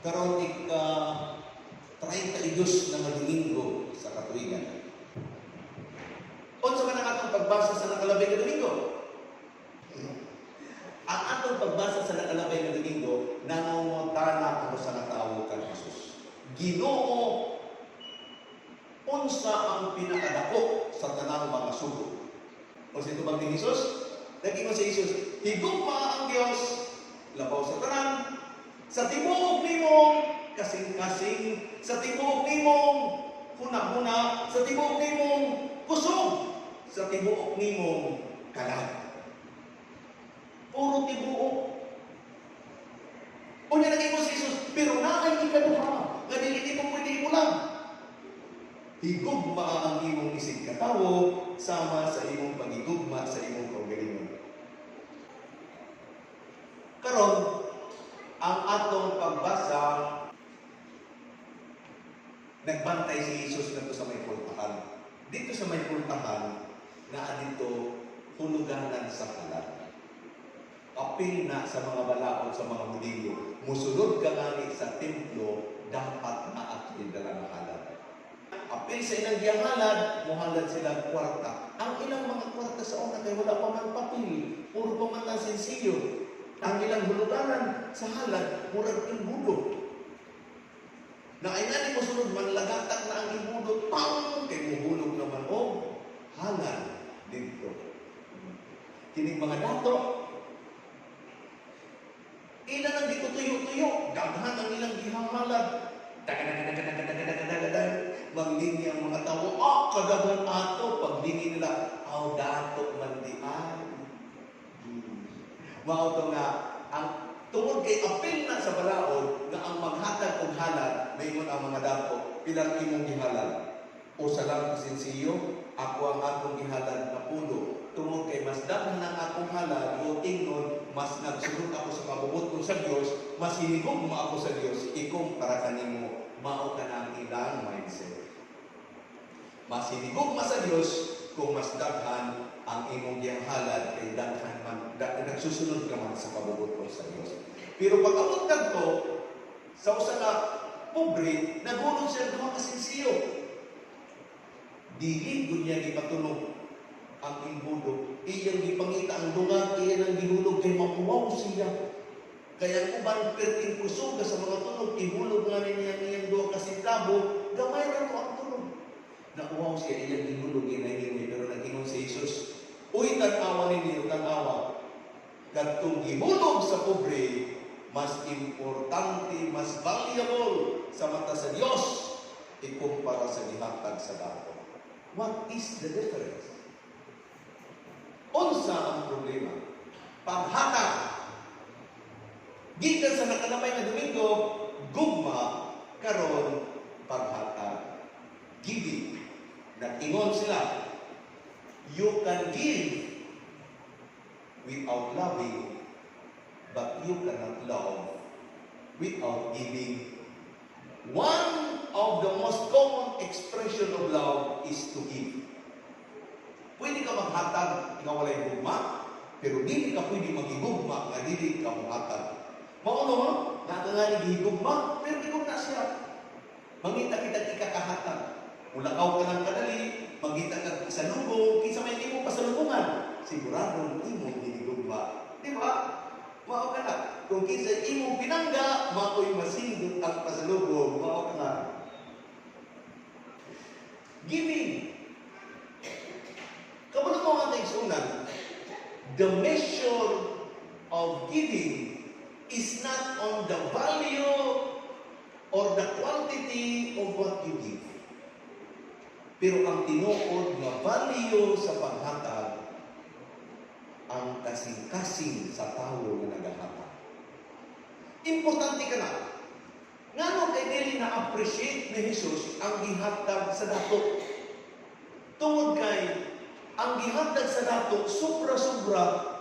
Karon ika 32 na nga Domingo sa katuigan. Unsa man ang atong pagbasa sa nakalabay nga Domingo? Ang atong pagbasa sa nakalabay nga Domingo nangungutana ano sa natawag kang Jesus. Ginoo, unsa ang pinakadako sa tanang mga sugo? O sa itubang ni Jesus, nag-ingon si Jesus, higugma ang Dios, labaw sa tanan, sa tibuok nimong kasing-kasing, sa tibuok nimong huna-huna, sa tibuok nimong kusog, sa tibuok nimong kalag. Puro tibuok. Unya nag-ingon si Jesus, pero naay ikaduha, nga dili mo pwede imulang. Higugma ang imong isig katawo sama sa imong pagigugma sa imong kaugalingon. Karon, ang atong pagbasa, nagbantay si Jesus ngadto sa may pultahan. Dito sa may pultahan, naa dito huluganan sa kalag. Apil na sa mga balaod sa mga Hudiyo, musulod ka ngani sa templo, dapat na at dalang halad. Apil sa ilang gihalad, muhalad sila kwarta. Ang ilang mga kwarta sa una kay wala pa man papel, puro pa man ang sensiyo. Ang ilang huluganan sa halad, murag imbudo. Na ay nga mo sunod, manlagatak na ang imbudo, pang! Kay muhulog naman o halad dito. Kining mga dato, ilan ang dito tuyo-tuyo, daghan ang ilang gihahalad. Dagadagadagadagadagadagadagadagad. Manglini ang mga tao, kadagan ato. Paglingi nila, dato mandian. Mauto nga, ang tungod kay apil na sa balaod, na ang maghatag og halad, mayroon ang mga dato, pilang imong gihalad. O sa lang sensiyo, ako ang akong gihalad na pulo. Tungod kay mas daghan ang akong halad, o tingnon, mas nagsunod ako sa pabubot ko sa Dios, mas hinigog mo ako sa Dios, ikumpara kanimo, mao ka na ang ilang mindset. Mas hinigog mo sa Dios, kung mas daghan ang imong gihalad, kay daghan man, nagsusunod ka man sa pabubot ko sa Dios. Pero pag abot kadto sa usa ka pobre, naghulog siya duha ka sensiyo. Dili gud niya gipatunog ang imbudo, iyang gipangita ang dungag, iyan ang gihulog kay mapuwaw siya. Kaya kung uban perting kusog sa mga tunog, ihulog nga niya iyang duha ka sentabo, gamay ra mo ang tunog. Nakuwaw siya, iyang gihulog, inay-inay, pero nag-ingon si Jesus, uy, tanawa ninyo, tanawa. Kadtong gihulog sa pobre, mas importante, mas valuable sa mata sa Diyos, ikumpara sa gihatag sa dato. What is the difference? Unsa ang problema? Paghatag. Gikan sa nakalabay na Domingo, gugma, karon paghatag. Giving. Nag-ingon sila, you can give without loving, but you cannot love without giving. One of the most common expression of love is to give. Pwede ka maghatag nga walay gugma, pero dili ka pwede magigugma nga dili ka maghatag. Mauno mo, nga gihigugma, pero gigugma siya. Mangita kita ikakahatag. Mulakaw ka ng kadali, magita ka sa lubong, kinsa may imo pasalubungan, siguradong imo gihigugma. Di ba? Mao ka na. Kung kinsa imo pinangga, mao'y masindot ang pasalubong, mao ka na. Giving. Kamulo mo ang ating sunan, the measure of giving is not on the value or the quantity of what you give. Pero ang tinuod na value sa paghatag, ang kasing-kasing sa tao na naghahatag. Importante ka na. Ngano kay dili na-appreciate ni Jesus ang gihatag sa dato. Tungod kay ang gihatag sa dato, sobra-sobra,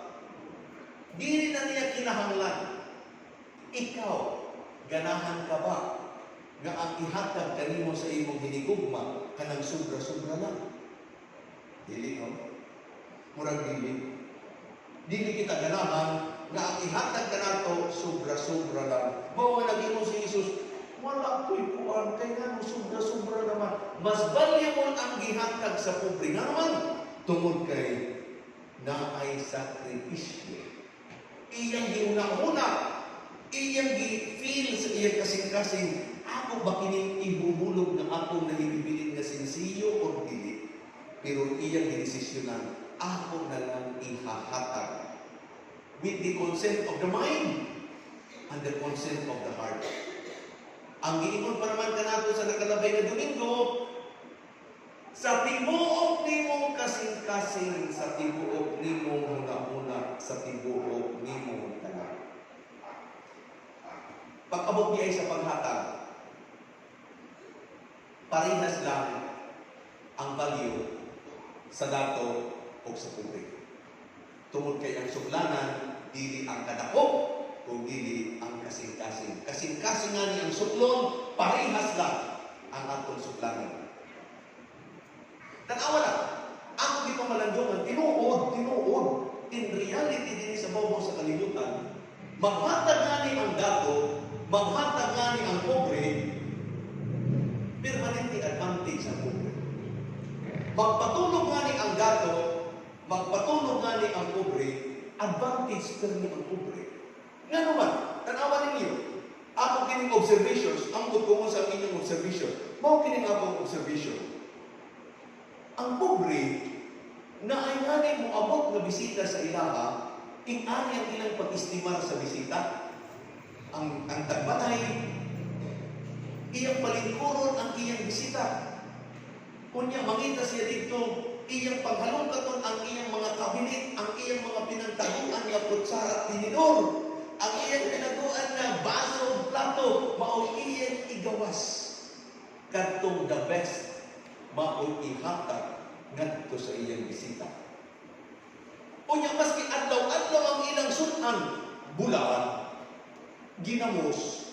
dili na niya kinahanglan. Ikaw, ganahan ka ba nga ang ihatag kanimo sa imong hinigugma kanang sobra-sobra lang? Dili, no? Murag dili. Dili kita ganahan nga ang ihatag ka nato sobra-sobra lang. Mao nga naging si Jesus, wala ko'y kuan kay nga sobra-sobra naman. Mas valuable ang gihatag sa pobre nga naman tungod kay naay sakripisyo. Iyang giuna-una, iyang gi-feel sa iyang kasing-kasing, ako ba kining ihuhulog na akong nahibibilin na sinsiyo o dili? Pero iyang ginisisyonan, ako na lang ihahatag with the consent of the mind and the consent of the heart. Ang giingon pa naman kanato sa nakalabay na Domingo, sa tibuok nimong kasing-kasing, sa tibuok nimong huna-huna, sa tibuok nimong tanan. Pag-abot niya sa paghatag, parehas lang ang value sa dato o sa pobre. Tungod kay ang suklanan, dili ang kadako, kung dili ang kasing-kasing. Kasing-kasing nga ni ang suklon, parehas lang ang atong suklanan. Tanawa lang, ako di pa malandungan, tinuod. In reality, din sa babaw sa kalibutan, maghatag nga ni ang dato, maghatag nga ni ang pobre, permanente advantage ang pobre. Magpatulog nga ni ang dato, magpatulog nga ni ang pobre, advantage ka ni ang pobre. Nga naman, tanawa ninyo, ako kining observations, ang kutungo sa inyong observation, mao kining akong observation. Ang pobre, na ay nga mo abot na bisita sa ilaha, ingani ang ilang pag-istimar sa bisita. Ang tagbatay, iyang palingkuron ang iyang bisita. Kunya, mangita siya dito, iyang paghalongkaton ang iyang mga kabinet, ang iyang mga pinagtaguan na kutsara at tinidor, ang iyang pinaguan na baso, plato, mao iyang igawas. Kadtong the best, mao ihatag ngadto sa iyang bisita. Unya, maski adlaw-adlaw ang ilang sunan, bulan, ginamos,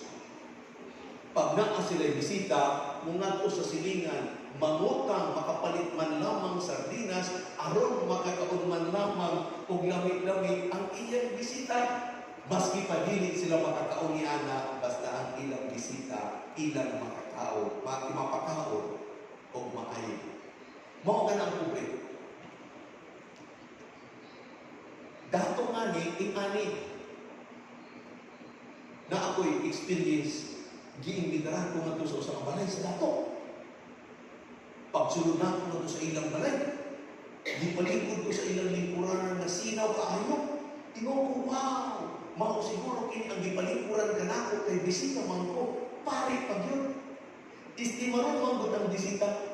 pag naa sila'y bisita, mungadto sa silingan, mangutang, makapalit man lamang sardinas, aron makakaon man lamang og lami-lami ang iyang bisita. Maski pa dili sila makakaon ni ana, basta ang ilang bisita, ilang makakaon, mapakaon og maayo. Mao ka ng pobre. Dato nga ni, ingani, na ako'y experience, giimbitaran ko nga ito sa usang balay sa dato. Pagsulod na ko na ito sa ilang balay, di palingkod ko sa ilang lingkuran na sinaw kaayo. Tingnan ko, wow! Mao siguro kini ang gipalingkuran ka na ako kay bisita man ko. Pare pag yun. Istimaron man ko ang bisita.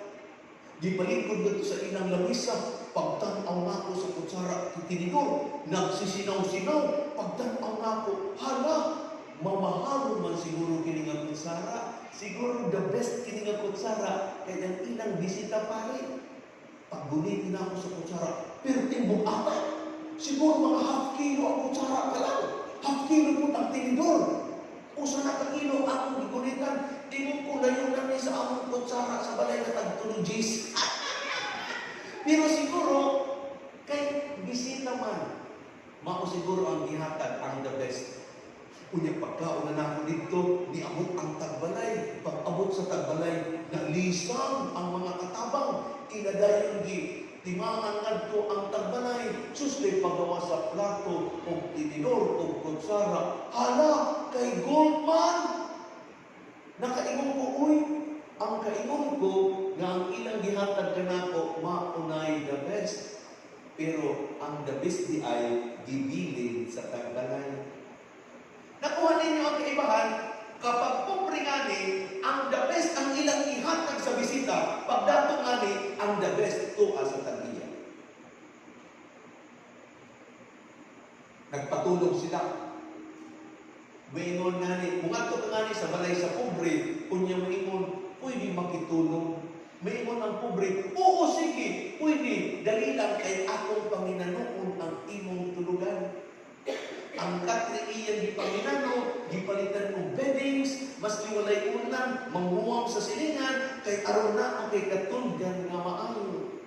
Gipalingkod ko sa ilang lamisa. Pagtanaw na ako sa kutsara at tinidor. Nagsisinaw-sinaw. Pagtanaw na ako. Hala! Mamahalo man siguro kini nga kutsara. Siguro the best kini nga kutsara. Kaya ang ilang bisita pare. Paggunitin na ako sa kutsara. Pero timbong apat. Siguro mga half kilo ang kutsara ka lang. Half kilo po ang tinidor. Usa na ka kilo akong gigunitan. Tingin ko layo kami sa among kutsara sa balay na tagtulogis. Pero siguro, kay bisita man, mao siguro ang gihatag ang the best. Unya pagkaon na ako dito, niabot ang tagbalay. Pag-abot sa tagbalay, nalisang ang mga katabang. Inadayon timangan ngadto ang tagbalay. Sus kay pagawa sa plato o tinidor o kutsara. Hala, kay Goldman! Nakaingon ko, uy, ang kaingon ko nga ang ilang gihatag ka nako, maunay the best. Pero ang the best di ay gibilin sa tagbalay. Nakuha ninyo ang kaibahan, kapag pobre ngani, ang the best ang ilang ihatag sa bisita, pagdato ngani, ang the best tuwa sa tagiya. Nagpatulog sila. Maingon ngani, mungadto ka ngani sa balay sa pobre, kunya maingon, pwede makitulog. Maingon ang pobre, oo sige, pwede, dali lang kay akong Panginoon ang imong tulugan. Ang katri iyang gipanginano, gipalitan mo beddings, maski walay unan, manghuwam sa silingan, kay aron na ang kay katulgan nga maayo.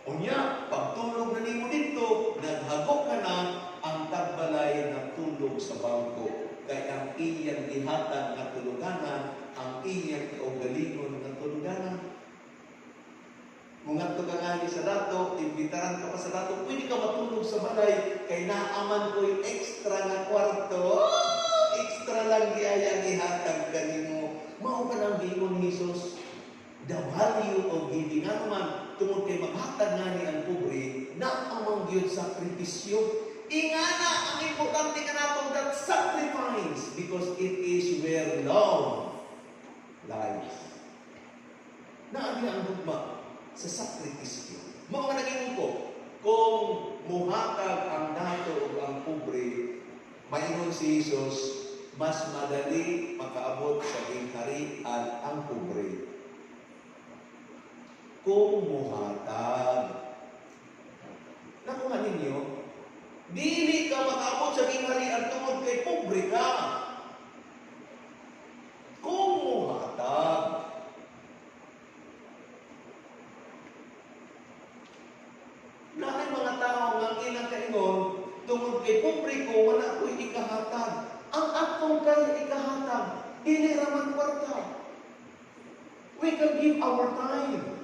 O Unya, pagtulog na nimo dito, naghagok ka na, ang tagbalay na tulog sa bangko. Kaya ang iyang dihatag na tuluganan, ang iyang kaugalingon na tuluganan. Mungadto ka nga sa dato, imbitaran ka pa sa dato, pwede ka matulog sa balay, kay naaman ko'y extra na kwarto. Extra lang giyaya ihatag kanimo. Mao ka nang giingon ni Jesus, the value of giving. Ano man, tungod kay maghatag nga ni ang pobre, na amang gyud sakripisyo. Ingana ang importante ka nato that sacrifice because it is where love lies. Naagi ang hugma sa sakripisyo. Mao nga naging ko, kung muhatag ang dato o ang pobre, maingon si Jesus, mas madali makaabot sa kaharian ang pobre. Kung muhatag. Nakuha ninyo, dili ka makaabot sa kaharian tungod kay pobre ka. Kung muhatag. Naay mga tao nga ilang kaingon, tungod kay pobre ko, wala ko'y ikahatag. Ang atong kay ikahatag, dili raman kwarta. We can give our time.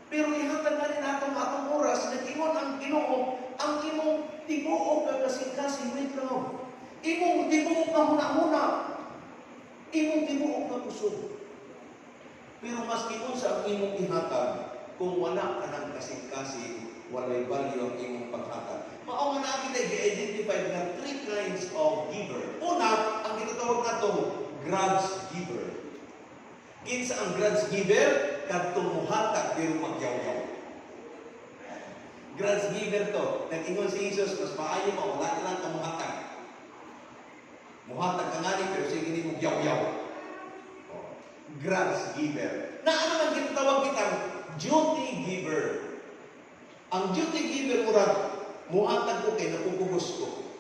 Pero ihatag na rin atong oras, nag-ingon ang Ginoo, ang imong tibuok ka kasing-kasing with love. Imong tibuok ka huna-huna. Imong tibuok ka kusog. Pero mas sa ang imong ihatag, kung wala ka ng kasing-kasing, walay value ang imong paghatag. Mao nga na kita i-identify na 3 kinds of giver. Una, ang ginatawag nato grudge giver. Kinsa ang grudge giver? Kadtong muhatag pero magyaw-yaw. Grudge giver to. Nag-ingon si Jesus, mas maayo mo, wala lang ka muhatag. Muhatag ka nga ni, pero sige ni mong yaw-yaw. Grudge giver. Na ano man ginatawag kitang duty giver. Ang duty giver murag, muhatag ko kay napupugos ko.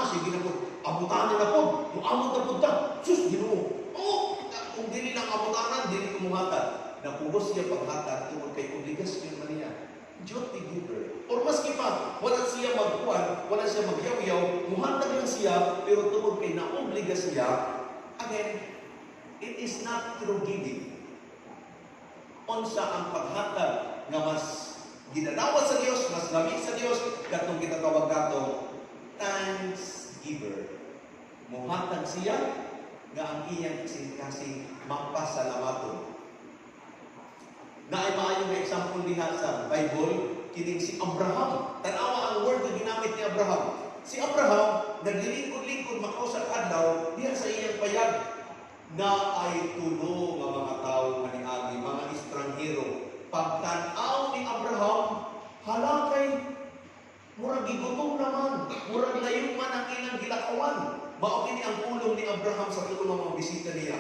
Sige na po, abutanin na po, muamot na po ta. Sus, Ginoo. Kung dili lang abutanan, dili ko muhatag. Napugos siya paghatag, tungod kay obligasyon man niya. Duty giver. Or maski pa, wala siya magkuhan, wala siya magyaw-yaw, muhatag lang siya, pero tungod kay naobliga siya, again, it is not through giving. Unsa ang paghatag nga mas ginadawat sa Dios, mas lamig sa Dios, katong ginatawag nato thanksgiver. Muhatag siya nga ang iyang kasing-kasing magpasalamaton. Na ay maayong example diha sa Bible, kining si Abraham. Tanawa ang word na ginamit ni Abraham. Si Abraham, naglilingkod-lingkod makausap adlaw diha sa iyang payag na ay tulo nga mga tao maniagi, mga estranghero. Pagtanaw ni Abraham, halakay, murag gigutom naman, murag layo man ang ilang gilakawan. Mao kini ang pulong ni Abraham sa tulo nga mga bisita niya.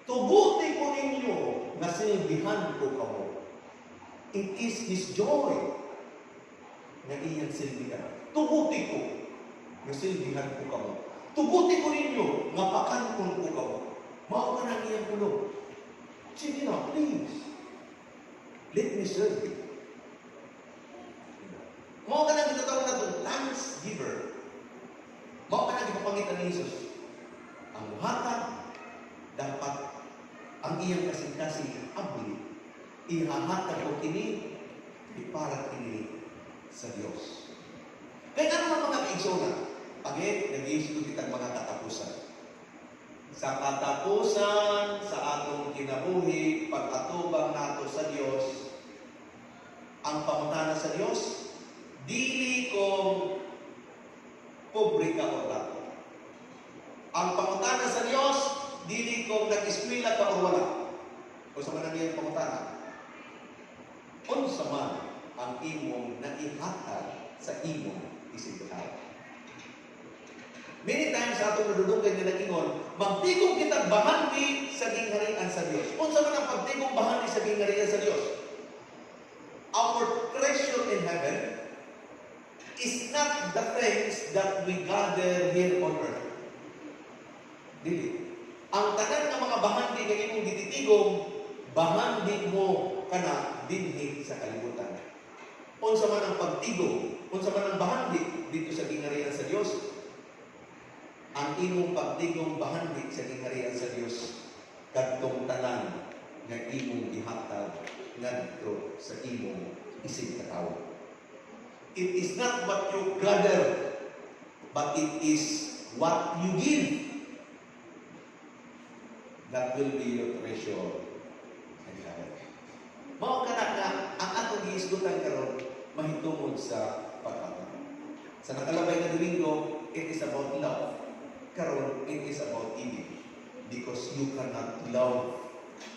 Tuguti ko ninyo na silbihan ko kamo. It is His joy na iyang silbihan. Tuguti ko na silbihan ko kamo. Tuguti ko ninyo nga pakankon ko kamo. Mao ka na iyang pulong. Sige na, please. Let me serve you. Mao ka na ginatawag na itong thanksgiver. Mao ka na gipapangitan ni Jesus. Ang muhatag, dapat ang iyang kasing-kasing abli, ihahatag o kini, iparat kini sa Diyos. Kaya ano mga kaigsoon? Again, nag-iisip kitang mga katapusan. Sa katapusan, sa atong kinabuhi, pag-atubang nato sa Diyos, ang pamutana sa Diyos, dili kung pobre ka o dato. Ang pamutana sa Diyos, dili kung nag-eskwela ka o wala. O sa manang iyong pamutana. Unsa man ang imong naihatag sa imong isibuhay. Many times sa atong nadudugay nga nag-ingon, magtigong kitang bahandi sa gingharian sa Diyos. Unsa man ang pagtigong bahandi sa gingharian sa Diyos? Our treasure in heaven is not the things that we gather here on earth. Dili. Ang tanan ng mga bahandi nga imong gititigom, bahandi mo kana dinhi sa kalibutan. Unsa man ang pagtigo, unsa man ang bahandi dito sa gingarihan sa Dios, ang imong pagtigong bahandi sa gingarihan sa Dios kadtong tanan nga imong gihatag ngadto sa imong isig katawo. It is not what you gather, but it is what you give. That will be your treasure in heaven. Mao kana nga ang atong giisgutan karon mahitungod sa paghatag. Sa nakalabay na Domingo, it is about love. Karon, it is about giving. Because you cannot love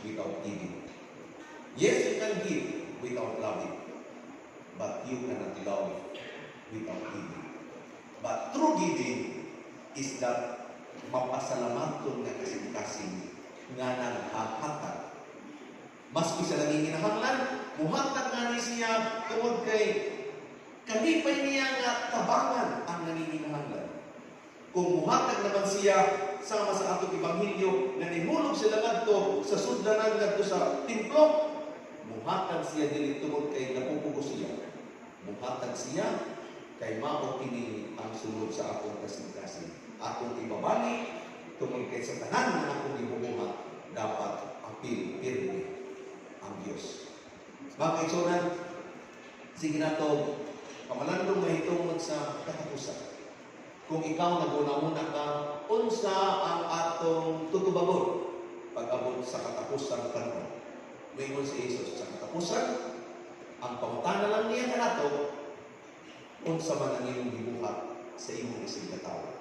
without giving. Yes, you can give without loving. But you cannot love without giving. But true giving is that mapasalamatun nga kasing-kasing nga naghahatag. Maski sa naging kinahanglan, muhatag nga ni siya tungod kay kalipay niya nga tabangan ang nanginginahanglan. Kung muhatag naman siya sama sa atong Ebanghelyo na nimulog sila ngadto sa sudlanan ngadto sa templo, muhatag siya dili tungod kay napupugo siya. Muhatag siya kay mao kini ang sulod sa akong kasing-kasing. Akong ibabalik tungod kay sa tanan na akong gibubuhat dapat apil pirmi ang Diyos. Mga kaigsunan, sige na ito, pamalandong mahitungod sa katapusan. Kung ikaw naguna-una ka, unsa ang atong tutubagon pag-abot sa katapusan karon. Mayroon si Jesus sa katapusan, ang pangutana lang niya kanato, unsa man ang iyong gibuhat sa imong isig katawo.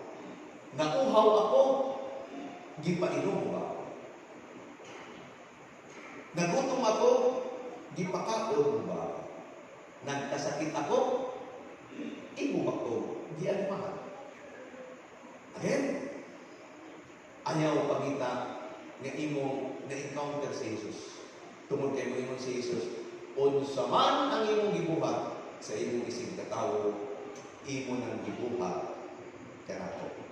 Nauhaw ako, gipainom ba? Nagutom ako, gipakaon ba? Nagkasakit ako, imo ako, gianimahan. Again, ayaw pangita nga imo na-encounter si Jesus. Tungod kay mo imong si Jesus, unsa man ang imong gibuhat sa imong isig katawo, imo nang gibuhat kanato.